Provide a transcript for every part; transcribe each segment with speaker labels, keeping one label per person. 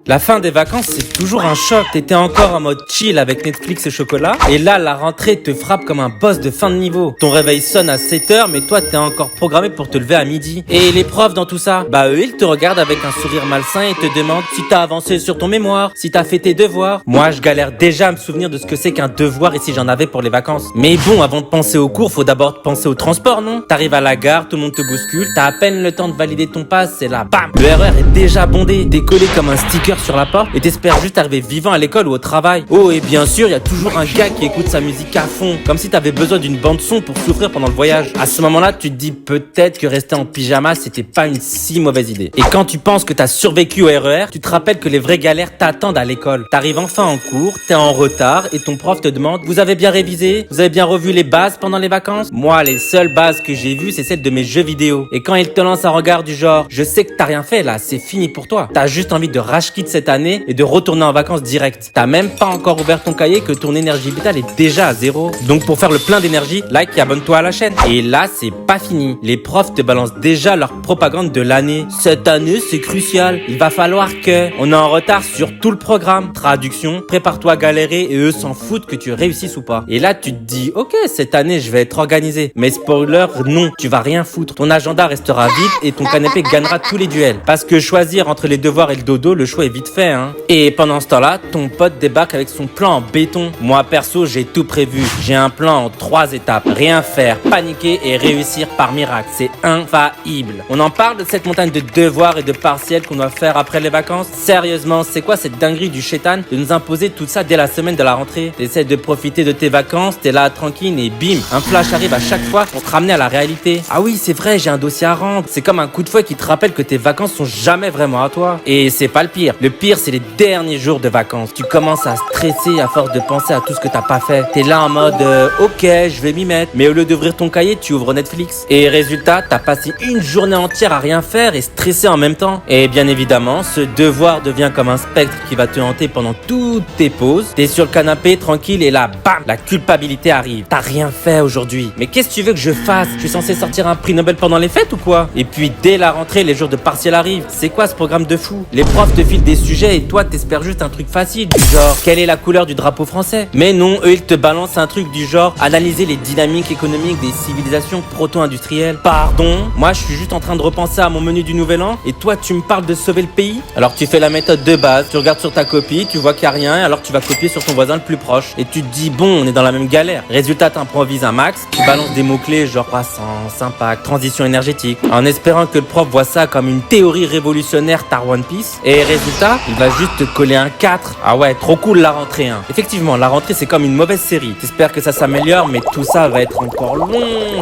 Speaker 1: La fin des vacances, c'est toujours un choc. T'étais encore en mode chill avec Netflix et chocolat. Et là, la rentrée te frappe comme un boss de fin de niveau. Ton réveil sonne à 7h, mais toi, t'es encore programmé pour te lever à midi. Et les profs dans tout ça, bah eux, ils te regardent avec un sourire malsain et te demandent si t'as avancé sur ton mémoire, si t'as fait tes devoirs. Moi, je galère déjà à me souvenir de ce que c'est qu'un devoir et si j'en avais pour les vacances. Mais bon, avant de penser aux cours, faut d'abord penser au transport, non? T'arrives à la gare, tout le monde te bouscule, t'as à peine le temps de valider ton pass, et là, bam! Le RER est déjà bondé, décollé comme un sticker sur la porte et t'espères juste arriver vivant à l'école ou au travail. Oh, et bien sûr, il y a toujours un gars qui écoute sa musique à fond, comme si t'avais besoin d'une bande son pour souffrir pendant le voyage. À ce moment-là, tu te dis peut-être que rester en pyjama, c'était pas une si mauvaise idée. Et quand tu penses que t'as survécu au RER, tu te rappelles que les vraies galères t'attendent à l'école. T'arrives enfin en cours, t'es en retard et ton prof te demande: vous avez bien révisé? Vous avez bien revu les bases pendant les vacances? Moi, les seules bases que j'ai vues, c'est celles de mes jeux vidéo. Et quand il te lance un regard du genre: je sais que t'as rien fait là, c'est fini pour toi. T'as juste envie de rage quit cette année et de retourner en vacances direct. T'as même pas encore ouvert ton cahier que ton énergie vitale est déjà à zéro. Donc pour faire le plein d'énergie, like et abonne-toi à la chaîne. Et là, c'est pas fini. Les profs te balancent déjà leur propagande de l'année. Cette année, c'est crucial. Il va falloir que... On est en retard sur tout le programme. Traduction, prépare-toi à galérer et eux s'en foutent que tu réussisses ou pas. Et là, tu te dis, ok, cette année, je vais être organisé. Mais spoiler, non, tu vas rien foutre. Ton agenda restera vide et ton canapé gagnera tous les duels. Parce que choisir entre les devoirs et le dodo, le choix est vite fait, hein. Et pendant ce temps-là, ton pote débarque avec son plan en béton. Moi, perso, j'ai tout prévu. J'ai un plan en 3 étapes. Rien faire, paniquer et réussir par miracle. C'est infaillible. On en parle de cette montagne de devoirs et de partiels qu'on doit faire après les vacances. Sérieusement, c'est quoi cette dinguerie du chétan de nous imposer tout ça dès la semaine de la rentrée? T'essaies de profiter de tes vacances, t'es là tranquille et bim, un flash arrive à chaque fois pour te ramener à la réalité. Ah oui, c'est vrai, j'ai un dossier à rendre. C'est comme un coup de fouet qui te rappelle que tes vacances sont jamais vraiment à toi. Et c'est pas le pire. Le pire, c'est les derniers jours de vacances. Tu commences à stresser à force de penser à tout ce que t'as pas fait. T'es là en mode ok, je vais m'y mettre. Mais au lieu d'ouvrir ton cahier, tu ouvres Netflix. Et résultat, t'as passé une journée entière à rien faire et stresser en même temps. Et bien évidemment, ce devoir devient comme un spectre qui va te hanter pendant toutes tes pauses. T'es sur le canapé tranquille et là, bam, la culpabilité arrive. T'as rien fait aujourd'hui. Mais qu'est-ce que tu veux que je fasse? Je suis censé sortir un prix Nobel pendant les fêtes ou quoi? Et puis dès la rentrée, les jours de partiel arrivent. C'est quoi ce programme de fou? Les profs te filent des sujets et toi t'espères juste un truc facile du genre quelle est la couleur du drapeau français? Mais non, eux ils te balancent un truc du genre analyser les dynamiques économiques des civilisations proto-industrielles. Pardon? Moi je suis juste en train de repenser à mon menu du nouvel an et toi tu me parles de sauver le pays? Alors tu fais la méthode de base, tu regardes sur ta copie, tu vois qu'il n'y a rien, alors tu vas copier sur ton voisin le plus proche et tu te dis bon, on est dans la même galère. Résultat, t'improvises un max, tu balances des mots-clés genre croissance, impact, transition énergétique en espérant que le prof voit ça comme une théorie révolutionnaire tar One Piece et résultat, il va juste te coller un 4. Ah ouais, trop cool la rentrée, hein. Effectivement, la rentrée c'est comme une mauvaise série. T'espères que ça s'améliore, mais tout ça va être encore long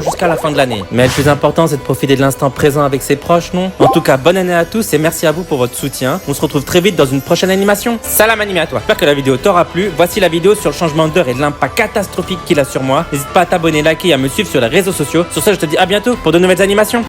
Speaker 1: jusqu'à la fin de l'année. Mais le plus important, c'est de profiter de l'instant présent avec ses proches, non? En tout cas, bonne année à tous et merci à vous pour votre soutien. On se retrouve très vite dans une prochaine animation. Salam animé à toi. J'espère que la vidéo t'aura plu. Voici la vidéo sur le changement d'heure et l'impact catastrophique qu'il a sur moi. N'hésite pas à t'abonner, liker et à me suivre sur les réseaux sociaux. Sur ce, je te dis à bientôt pour de nouvelles animations.